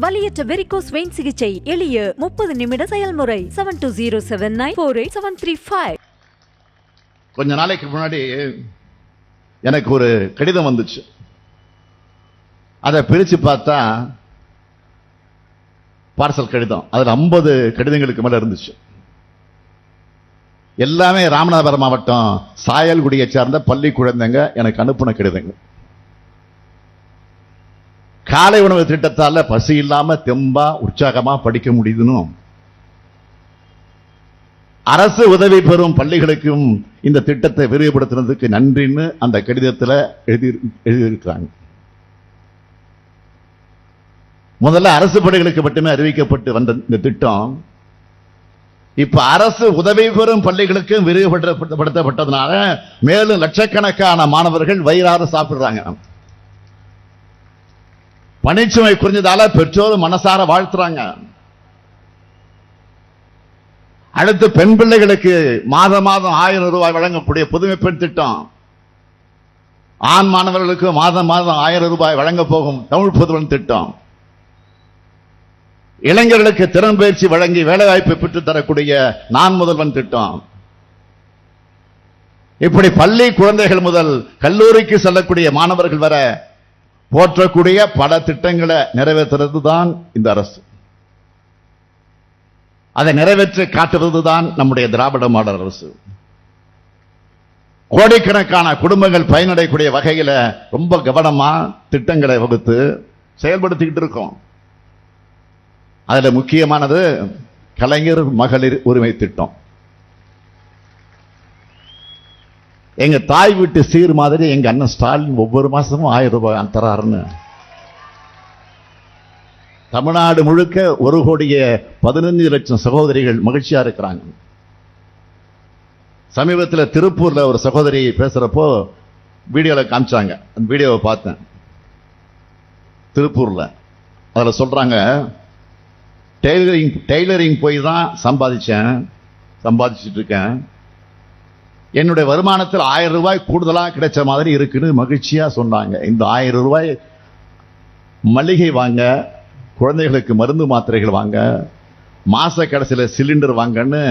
வலியற்ற varicose vein சிகிச்சை எளிய 30 நிமிட செயல்முறை. 7207948735. கொஞ்ச நாளைக்கு முன்னாடி எனக்கு ஒரு கடிதம் வந்துச்சு. அதை பிரிச்சு பார்த்தா பார்சல் கடிதம். அதுல 50 கடிதங்களுக்கு மேல இருந்துச்சு. எல்லாமே ராமநாதபுரம் மாவட்டம் சாயல்குடியை சார்ந்த பள்ளி குழந்தைங்க எனக்கு அனுப்பின கடிதங்கள். காலை உணவு திட்டத்தால பசி இல்லாம தெம்பா உற்சாகமா படிக்க முடியுதுன்னு அரசு உதவி பெறும் பள்ளிகளுக்கும் இந்த திட்டத்தை விரிவுபடுத்துறதுக்கு நன்றின்னு அந்த கடிதத்தில் எழுதியிருக்கிறாங்க. முதல்ல அரசு பள்ளிகளுக்கு மட்டுமே அறிவிக்கப்பட்டு வந்த இந்த திட்டம் இப்ப அரசு உதவி பெறும் பள்ளிகளுக்கு விரிவுபடுத்தப்பட்டதுனால மேலும் லட்சக்கணக்கான மாணவர்கள் வயிறார சாப்பிடுறாங்க. பணிச்சுமை குறைஞ்சதால பெற்றோர் மனசார வாழ்த்துறாங்க. அடுத்து பெண் பிள்ளைகளுக்கு மாதம் 1000 ரூபாய் வழங்கக்கூடிய புதுமை பெண் திட்டம். ஆண் மாணவர்களுக்கு மாதம் 1000 ரூபாய் வழங்க போகும் தமிழ் புதுவன் திட்டம். இளைஞர்களுக்கு திறன் பயிற்சி வழங்கி வேலைவாய்ப்பை பெற்றுத் தரக்கூடிய நான் முதல்வன் திட்டம். இப்படி பள்ளி குழந்தைகள் முதல் கல்லூரிக்கு செல்லக்கூடிய மாணவர்கள் வர போற்றக்கூடிய பல திட்டங்களை நிறைவேற்றுறது தான் இந்த அரசு. அதை நிறைவேற்றி காட்டுவது தான் நம்முடைய திராவிட மாடல் அரசு. கோடிக்கணக்கான குடும்பங்கள் பயனடையக்கூடிய வகையில் ரொம்ப கவனமா திட்டங்களை வகுத்து செயல்படுத்திக்கிட்டு இருக்கோம். அதுல முக்கியமானது கலைஞர் மகளிர் உரிமை திட்டம். எங்க தாய் வீட்டு சீர் மாதிரி எங்க அண்ணன் ஸ்டாலின் ஒவ்வொரு மாசமும் 1000 ரூபாய் தராருன்னு தமிழ்நாடு முழுக்க 1,15,00,000 சகோதரிகள் மகிழ்ச்சியா இருக்கிறாங்க. சமீபத்தில் திருப்பூர்ல ஒரு சகோதரி பேசுறப்போ வீடியோல காமிச்சாங்க. அந்த வீடியோவை பார்த்தேன். திருப்பூர்ல அதுல சொல்றாங்க, டெய்லரிங் போய் தான் சம்பாதிச்சுட்டு இருக்கேன். என்னுடைய வருமானத்தில் 1000 ரூபாய் கூடுதலா கிடைச்ச மாதிரி இருக்குன்னு மகிழ்ச்சியா சொன்னாங்க. இந்த 1000 ரூபாய் மளிகை வாங்க, குழந்தைகளுக்கு மருந்து மாத்திரைகள் வாங்க, மாச கடைசியில் சிலிண்டர் வாங்கன்னு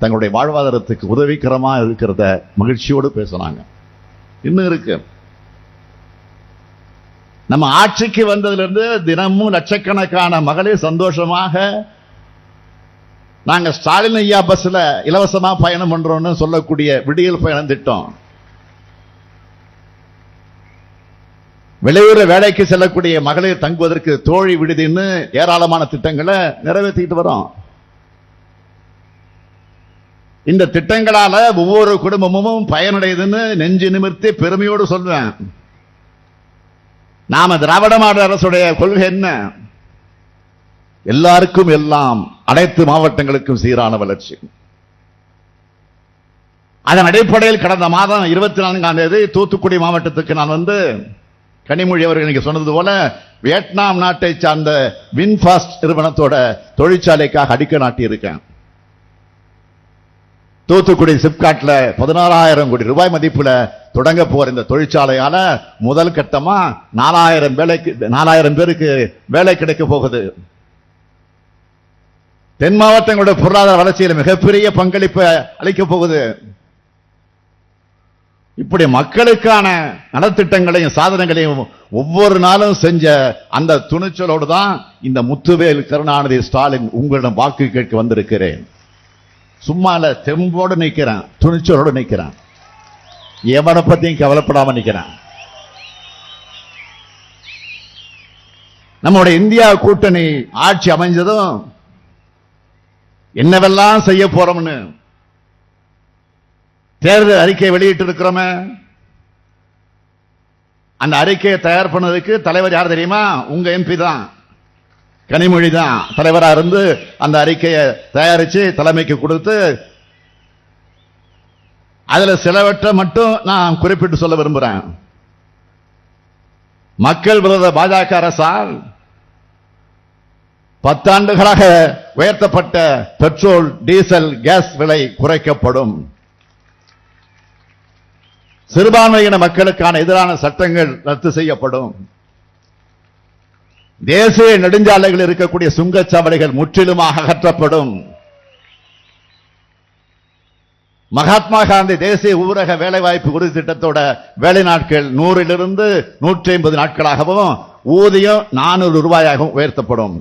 தங்களுடைய வாழ்வாதாரத்துக்கு உதவிகரமா இருக்கிறத மகிழ்ச்சியோடு பேசுறாங்க. இன்னும் இருக்கு. நம்ம ஆட்சிக்கு வந்ததிலிருந்து தினமும் லட்சக்கணக்கான மகளிர் சந்தோஷமாக நாங்க ஸ்டாலின் ஐயா பஸ்ல இலவசமா பயணம் பண்றோம்னு சொல்லக்கூடிய விடியல் பயணம் திட்டம். வெளியூர் வேலைக்கு செல்லக்கூடிய மகளிர் தங்குவதற்கு தோழி விடுதின்னு ஏராளமான திட்டங்களை நிறைவேற்றிட்டு வரோம். இந்த திட்டங்களால ஒவ்வொரு குடும்பமும் பயனடையுதுன்னு நெஞ்சு நிமிர்த்தி பெருமையோடு சொல்வேன். நாம திராவிட மாடல் அரசுடைய கொள்கை என்ன? எல்லாருக்கும் எல்லாம், அனைத்து மாவட்டங்களுக்கும் சீரான வளர்ச்சி. அதன் அடிப்படையில் கடந்த மாதம் 24ஆம் தேதி தூத்துக்குடி மாவட்டத்துக்கு நான் வந்து கனிமொழி அவர்கள் நீங்க சொன்னது போல வியட்நாம் நாட்டை சார்ந்த வின்பாஸ்ட் நிறுவனத்தோட தொழிற்சாலைக்காக அடிக்கல் நாட்டி இருக்கேன். தூத்துக்குடி சிப்காட்ல 16,000 கோடி ரூபாய் மதிப்புல தொடங்க போற இந்த தொழிற்சாலையால முதல் கட்டமா 4,000 பேருக்கு வேலை கிடைக்க போகுது. தென் மாவட்டங்களுடைய பொருளாதார வளர்ச்சியில் மிகப்பெரிய பங்களிப்பு அளிக்க போகுது. இப்படி மக்களுக்கான நலத்திட்டங்களையும் சாதனைகளையும் ஒவ்வொரு நாளும் செஞ்ச அந்த துணிச்சலோடு தான் இந்த முத்துவேல் கருணாநிதி ஸ்டாலின் உங்களிடம் வாக்கு கேட்க வந்திருக்கிறேன். சும்மா இல்ல, தெம்போடு நிற்கிறேன், துணிச்சலோடு நிற்கிறேன், எவனை பத்தியும் கவலைப்படாம நிற்கிறேன். நம்முடைய இந்தியா கூட்டணி ஆட்சி அமைஞ்சதும் என்னவெல்லாம் செய்ய போறோம்னு தேர்தல் அறிக்கை வெளியிட்டு இருக்கிறோமே. அந்த அறிக்கையை தயார் பண்ணதுக்கு தலைவர் யார் தெரியுமா? உங்க எம்பி தான், கனிமொழி தான் தலைவராக இருந்து அந்த அறிக்கையை தயாரிச்சு தலைமைக்கு கொடுத்து, அதுல சிலவற்றை மட்டும் நான் குறிப்பிட்டு சொல்ல விரும்புறேன். மக்கள் விரோத பாஜக அரசால் 10 ஆண்டுகளாக உயர்த்தப்பட்ட பெட்ரோல், டீசல், கேஸ் விலை குறைக்கப்படும். சிறுபான்மையின மக்களுக்கான எதிரான சட்டங்கள் ரத்து செய்யப்படும். தேசிய நெடுஞ்சாலைகள் இருக்கக்கூடிய சுங்கச்சாவடிகள் முற்றிலுமாக அகற்றப்படும். மகாத்மா காந்தி தேசிய ஊரக வேலைவாய்ப்பு உறுதி திட்டத்தோட வேலை நாட்கள் 100 150 நாட்களாகவும் ஊதியம் 400 ரூபாயாகவும் உயர்த்தப்படும்.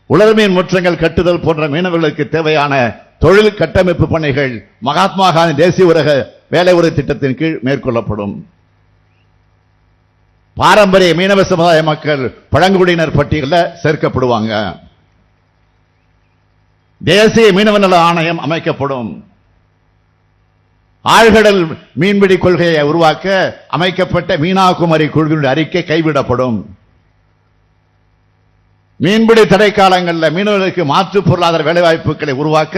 உலர்மீன் முற்றங்கள் கட்டுதல் போன்ற மீனவர்களுக்கு தேவையான தொழில் கட்டமைப்பு பணிகள் மகாத்மா காந்தி தேசிய ஊரக வேலை உறுதி திட்டத்தின் கீழ் மேற்கொள்ளப்படும். பாரம்பரிய மீனவ சமுதாய மக்கள் பழங்குடியினர் பட்டியலில் சேர்க்கப்படுவாங்க. தேசிய மீனவ நல ஆணையம் அமைக்கப்படும். ஆழ்கடல் மீன்பிடி கொள்கையை உருவாக்க அமைக்கப்பட்ட மீனாகுமரி குழுவினுடைய அறிக்கை கைவிடப்படும். மீன்பிடி தடை காலங்களில் மீனவர்களுக்கு மாற்று பொருளாதார வேலைவாய்ப்புகளை உருவாக்க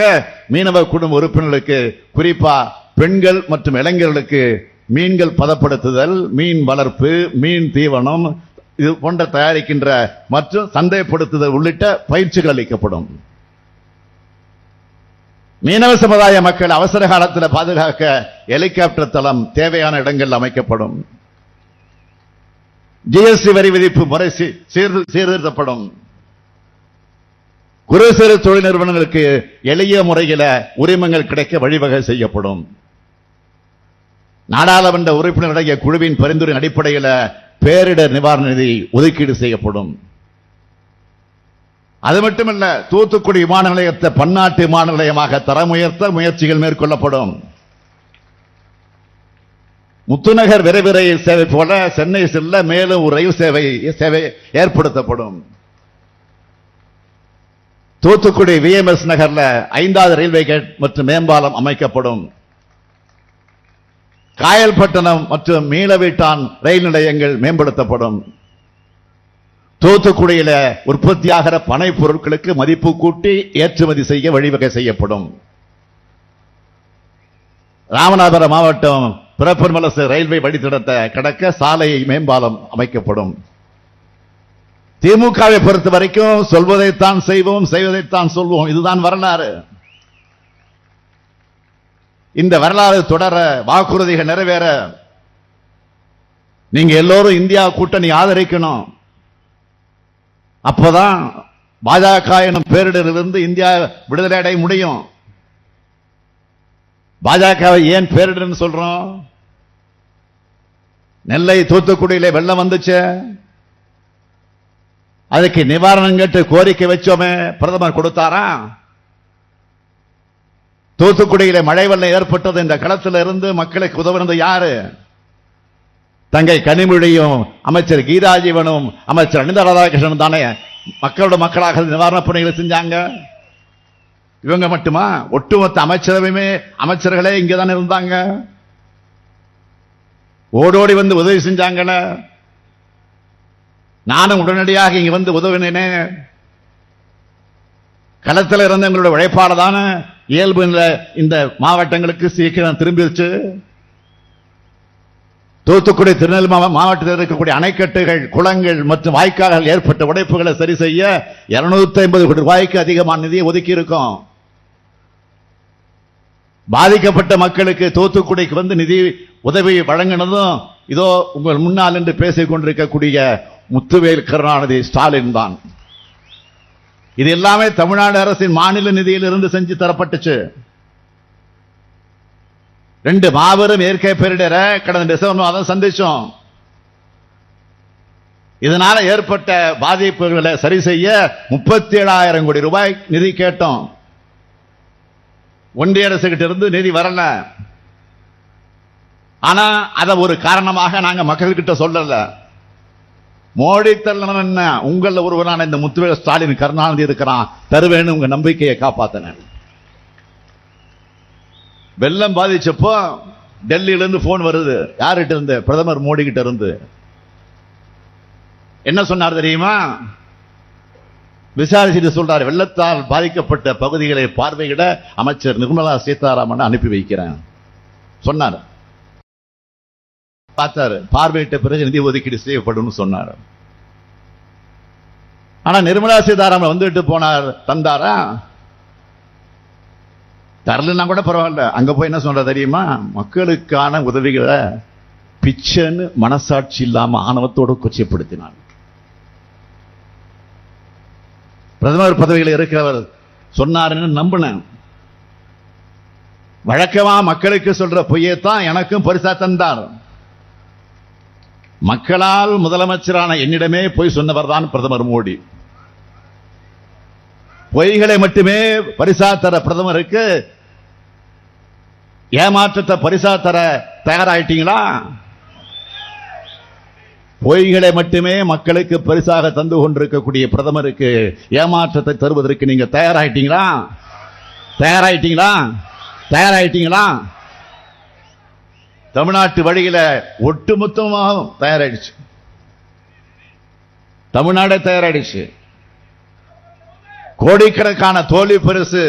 மீனவ குடும்ப உறுப்பினர்களுக்கு, குறிப்பா பெண்கள் மற்றும் இளைஞர்களுக்கு மீன்கள் பதப்படுத்துதல், மீன் வளர்ப்பு, மீன் தீவனம் இது போன்ற தயாரிக்கின்ற மற்றும் சந்தைப்படுத்துதல் உள்ளிட்ட பயிற்சிகள் அளிக்கப்படும். மீனவ சமுதாய மக்கள் அவசர காலத்தில் பாதுகாக்க ஹெலிகாப்டர் தளம் தேவையான இடங்கள் அமைக்கப்படும். ஜிஎஸ்டி வரி விதிப்பு முறை சீர்திருத்தப்படும். குறு சிறு தொழில் நிறுவனங்களுக்கு எளிய முறையில் உரிமங்கள் கிடைக்க வழிவகை செய்யப்படும். நாடாளுமன்ற உறுப்பினருடைய குழுவின் பரிந்துரை அடிப்படையில் பேரிடர் நிவாரண நிதி ஒதுக்கீடு செய்யப்படும். அது மட்டுமல்ல, தூத்துக்குடி விமான நிலையத்தை பன்னாட்டு விமான நிலையமாக தரம் உயர்த்த முயற்சிகள் மேற்கொள்ளப்படும். முத்துநகர் விரைவு ரயில் சேவை போல சென்னை செல்ல மேலும் ஒரு ரயில் சேவை ஏற்படுத்தப்படும். தூத்துக்குடி VMS நகர்ல 5வது ரயில்வே கேட் மற்றும் மேம்பாலம் அமைக்கப்படும். காயல்பட்டணம் மற்றும் மீளவீட்டான் ரயில் நிலையங்கள் மேம்படுத்தப்படும். தூத்துக்குடியில உற்பத்தியாகிற பனை பொருட்களுக்கு மதிப்பு கூட்டி ஏற்றுமதி செய்ய வழிவகை செய்யப்படும். ராமநாதபுரம் மாவட்டம் பிரப்பன்மலசு ரயில்வே வழித்தடத்தை கடக்க சாலை மேம்பாலம் அமைக்கப்படும். திமுகவை பொறுத்த வரைக்கும் சொல்வதைத்தான் செய்வோம், செய்வதைத்தான் சொல்வோம். இதுதான் வரலாறு. இந்த வரலாறு தொடர, வாக்குறுதிகள் நிறைவேற நீங்க எல்லோரும் இந்தியா கூட்டணி ஆதரிக்கணும். அப்பதான் பாஜக எனும் பேரிடரிலிருந்து இந்தியா விடுதலை அடைய முடியும். பாஜகவை ஏன் பேரிடர் சொல்றோம்? நெல்லை தூத்துக்குடியில வெள்ளம் வந்துச்சு, அதுக்கு நிவாரணம் கேட்டு கோரிக்கை வச்சோமே, பிரதமர் கொடுத்தாரா? தூத்துக்குடியில மழை வெள்ளம் ஏற்பட்டது, இந்த களத்தில் இருந்து மக்களுக்கு உதவுனது யாரு? தங்கை கனிமொழியும் அமைச்சர் கீதாஜீவனும் அமைச்சர் அனிதா ராதாகிருஷ்ணன் தானே மக்களோட மக்களாக நிவாரணப் பணிகளை செஞ்சாங்க. இவங்க மட்டுமா? ஒட்டுமொத்த அமைச்சரவையுமே அமைச்சர்களே இங்கதான் இருந்தாங்க. ஓடோடி வந்து உதவி செஞ்சாங்கள. நானும் உடனடியாக இங்க வந்து உதவினேனே. களத்தில் இருந்த எங்களுடைய உழைப்பாளதான இயல்பு இந்த மாவட்டங்களுக்கு சீக்கிரம் திரும்பிடுச்சு. தூத்துக்குடி திருநெல்வேலி மாவட்டத்தில் இருக்கக்கூடிய அணைக்கட்டுகள், குளங்கள் மற்றும் வாய்க்கால்கள் ஏற்பட்ட உடைப்புகளை சரி செய்ய 250 கோடி ரூபாய்க்கு அதிகமான நிதியை ஒதுக்கி இருக்கோம். பாதிக்கப்பட்ட மக்களுக்கு தூத்துக்குடிக்கு வந்து நிதி உதவி வழங்கினதும் இதோ உங்கள் முன்னால் என்று பேசிக் கொண்டிருக்கக்கூடிய முத்துவேல் கருணாநிதி ஸ்டாலின் தான். இது எல்லாமே தமிழ்நாடு அரசின் மாநில நிதியில் இருந்து செஞ்சு தரப்பட்டுச்சு. 2 மாபெரும் இயற்கை பேரிடரை கடந்த டிசம்பர் மாதம் சந்திச்சோம். இதனால ஏற்பட்ட பாதிப்புகளை சரி செய்ய 37,000 கோடி ரூபாய் நிதி கேட்டோம். ஒன்றிய அரசு கிட்ட இருந்து நிதி வரல. ஆனா அத ஒரு காரணமாக நாங்க மக்கள்கிட்ட சொல்லல. மோடி தரலாம் என்ன, உங்கள ஒருவரான இந்த முத்துவேல் ஸ்டாலின் கருணாநிதி இருக்கிறான், தருவேன்னு உங்க நம்பிக்கையை காப்பாத்தினேன். வெள்ளம் பாதிச்சப்போ டெல்லியில இருந்து போன் வருது. யார்கிட்ட இருந்து? பிரதமர் மோடி கிட்ட இருந்து. என்ன சொன்னார் தெரியுமா? விசாரிச்சுட்டு சொல்றாரு, வெள்ளத்தால் பாதிக்கப்பட்ட பகுதிகளை பார்வையிட அமைச்சர் நிர்மலா சீதாராமன் அனுப்பி வைக்கிறேன் சொன்னார். பார்த்தாரு, பார்வையிட்ட பிறகு நிதி ஒதுக்கீடு செய்யப்படும் சொன்னார். ஆனா நிர்மலா சீதாராமன் வந்துட்டு போனார், தந்தாரா? தரலன்னா கூட பரவாயில்ல. அங்க போய் என்ன சொல்ற தெரியுமா? மக்களுக்கான உதவிகளை பிச்சைன்னு மனசாட்சி இல்லாம ஆணவத்தோடு கொச்சைப்படுத்தினான். பிரதமர் பதவியில் இருக்கிறவர் சொன்னாருன்னு நம்பினேன். வழக்கமா மக்களுக்கு சொல்ற பொய்யத்தான் எனக்கும் பரிசா தந்தார். மக்களால் முதலமைச்சரான என்னிடமே பொய் சொன்னவர் தான் பிரதமர் மோடி. பொய்களை மட்டுமே பரிசா தர பிரதமருக்கு ஏமாற்றத்தை பரிசா தர தயாராயிட்டீங்களா? பொய்களை மட்டுமே மக்களுக்கு பரிசாக தந்து கொண்டிருக்கக்கூடிய பிரதமருக்கு ஏமாற்றத்தை தருவதற்கு நீங்க தயாராயிட்டீங்களா? தயாராயிட்டீங்களா? தயாராயிட்டீங்களா? தமிழ்நாட்டு வழியில ஒட்டுமொத்தமாக தயாராயிடுச்சு. தமிழ்நாடே தயாராயிடுச்சு. கோடிக்கணக்கான தோல்வி பரிசு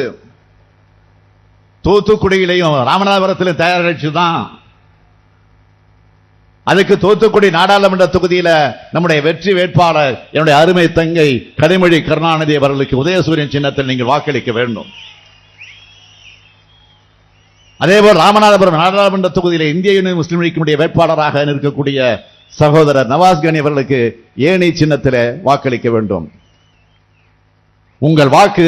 தூத்துக்குடியிலையும் ராமநாதபுரத்திலும் தயாராயிடுச்சு தான். அதுக்கு தூத்துக்குடி நாடாளுமன்ற தொகுதியில நம்முடைய வெற்றி வேட்பாளர் என்னுடைய அருமை தங்கை கனிமொழி கருணாநிதி அவர்களுக்கு உதயசூரியன் சின்னத்தில் நீங்கள் வாக்களிக்க வேண்டும். அதேபோல் ராமநாதபுரம் நாடாளுமன்ற தொகுதியில் இந்திய யூனியன் முஸ்லிம் லீக்கினுடைய வேட்பாளராக இருக்கக்கூடிய சகோதரர் நவாஸ் கனி அவர்களுக்கு ஏணி சின்னத்தில் வாக்களிக்க வேண்டும். உங்கள் வாக்கு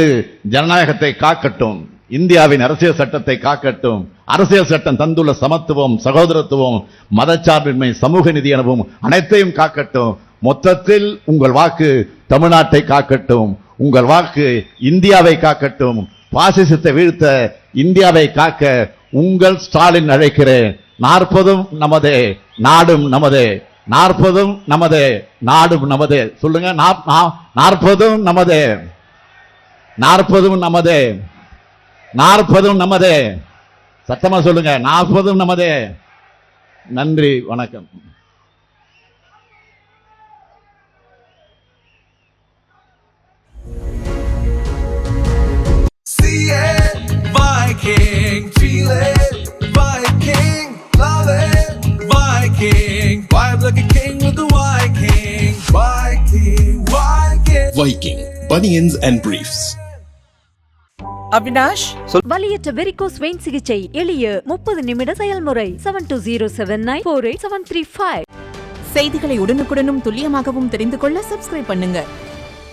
ஜனநாயகத்தை காக்கட்டும், இந்தியாவின் அரசியல் சட்டத்தை காக்கட்டும். அரசியல் சட்டம் தந்துள்ள சமத்துவம், சகோதரத்துவம், மதச்சார்பின்மை, சமூக நீதி எனவும் அனைத்தையும் காக்கட்டும். மொத்தத்தில் உங்கள் வாக்கு தமிழ்நாட்டை காக்கட்டும். உங்கள் வாக்கு இந்தியாவை காக்கட்டும். பாசிசத்தை வீழ்த்த இந்தியாவை காக்க உங்கள் ஸ்டாலின் அழைக்கிறேன். 40ம் நமதே, நாடும் நமதே. 40ம் நமதே, நாடும் நமதே. சொல்லுங்க, 40ம் நமதே, 40ம் நமதே, 40ம் நமதே. சத்தமா சொல்லுங்க, 40ம் நமதே. நன்றி, வணக்கம். See it, Viking, feel it, Viking, love it, Viking, vibe like a king with the Viking, Viking, Viking. Viking Bunions and Briefs. Avinash, வலியற்ற வெரிகோஸ் வெயின் சிகிச்சை எளிய 30 நிமிட செயல்முறை. 7207948735. செய்திகளை உடனுக்குடனும் துல்லியமாகவும் தெரிந்து கொள்ள சப்ஸ்கிரைப் பண்ணுங்க.